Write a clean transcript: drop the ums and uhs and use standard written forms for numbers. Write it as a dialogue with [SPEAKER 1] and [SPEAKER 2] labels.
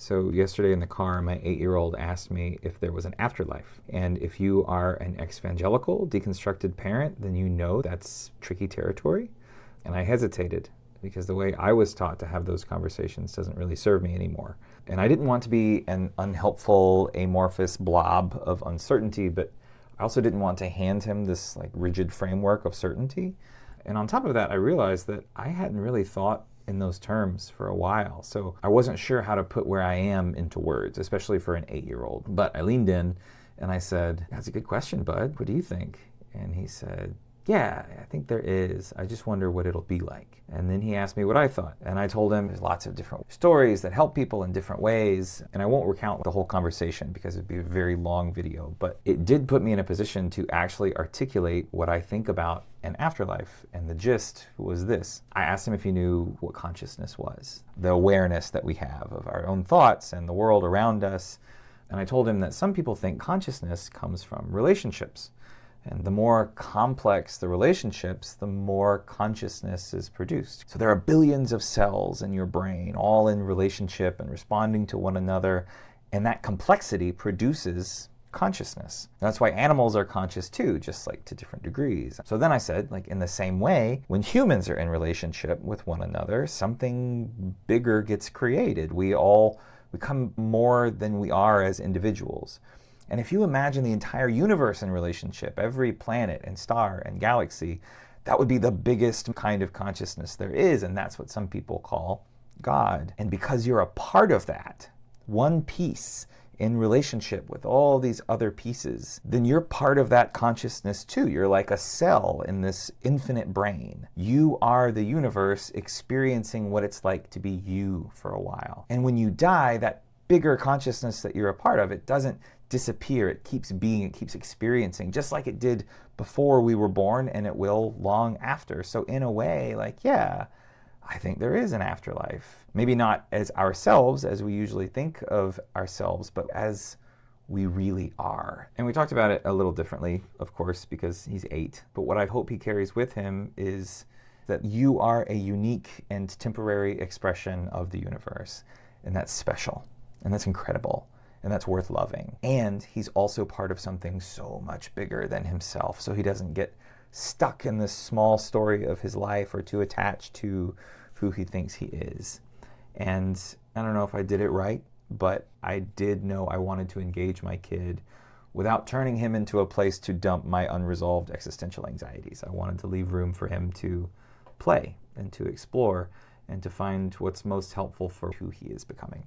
[SPEAKER 1] So yesterday in the car, my 8-year-old asked me if there was an afterlife. And if you are an ex-evangelical, deconstructed parent, then you know that's tricky territory. And I hesitated because the way I was taught to have those conversations doesn't really serve me anymore. And I didn't want to be an unhelpful, amorphous blob of uncertainty, but I also didn't want to hand him this rigid framework of certainty. And on top of that, I realized that I hadn't really thought in those terms for a while. So I wasn't sure how to put where I am into words, especially for an 8-year-old. But I leaned in and I said, "That's a good question, bud. What do you think?" And he said, "Yeah, I think there is. I just wonder what it'll be like." And then he asked me what I thought. And I told him there's lots of different stories that help people in different ways. And I won't recount the whole conversation because it'd be a very long video. But it did put me in a position to actually articulate what I think about an afterlife. And the gist was this. I asked him if he knew what consciousness was, the awareness that we have of our own thoughts and the world around us. And I told him that some people think consciousness comes from relationships. And the more complex the relationships, the more consciousness is produced. So there are billions of cells in your brain, all in relationship and responding to one another. And that complexity produces consciousness. That's why animals are conscious too, just to different degrees. So then I said, in the same way, when humans are in relationship with one another, something bigger gets created. We all become more than we are as individuals. And if you imagine the entire universe in relationship, every planet and star and galaxy, that would be the biggest kind of consciousness there is. And that's what some people call God. And because you're a part of that, one piece in relationship with all these other pieces, then you're part of that consciousness too. You're like a cell in this infinite brain. You are the universe experiencing what it's like to be you for a while. And when you die, that bigger consciousness that you're a part of, it doesn't disappear. It keeps being, it keeps experiencing, just like it did before we were born, and it will long after. So in a way, yeah, I think there is an afterlife. Maybe not as ourselves, as we usually think of ourselves, but as we really are. And we talked about it a little differently, of course, because he's 8. But what I hope he carries with him is that you are a unique and temporary expression of the universe. And that's special. And that's incredible. And that's worth loving. And he's also part of something so much bigger than himself. So he doesn't get stuck in this small story of his life or too attached to who he thinks he is. And I don't know if I did it right, but I did know I wanted to engage my kid without turning him into a place to dump my unresolved existential anxieties. I wanted to leave room for him to play and to explore and to find what's most helpful for who he is becoming.